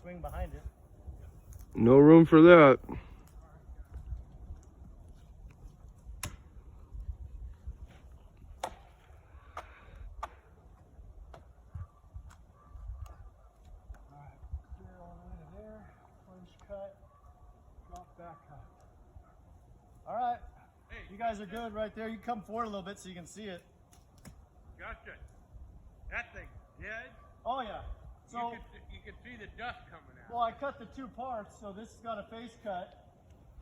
swing behind it. No room for that. All right, hey, you guys are good right there. You come forward a little bit so you can see it. Gotcha. That thing dead? Oh yeah. So you can see the dust coming out. Well, I cut the two parts, so this has got a face cut.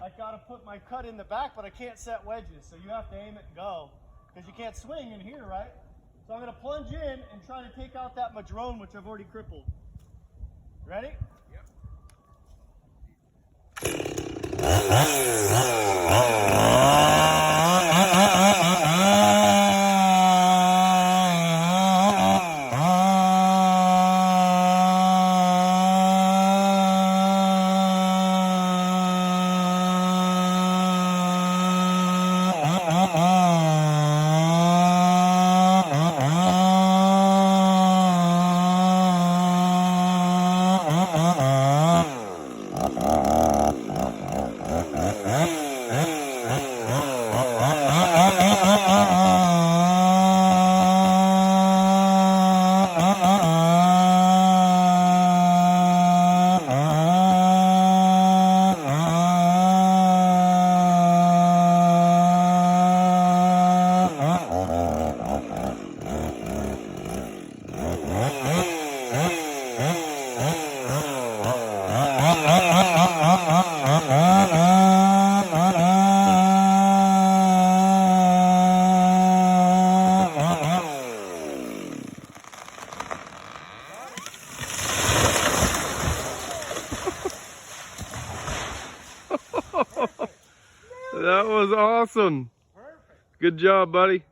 I got to put my cut in the back, but I can't set wedges, so you have to aim it and go, because you can't swing in here, right? So I'm going to plunge in and try to take out that Madrone, which I've already crippled. Ready? Yep. That was awesome. Perfect. Good job, buddy.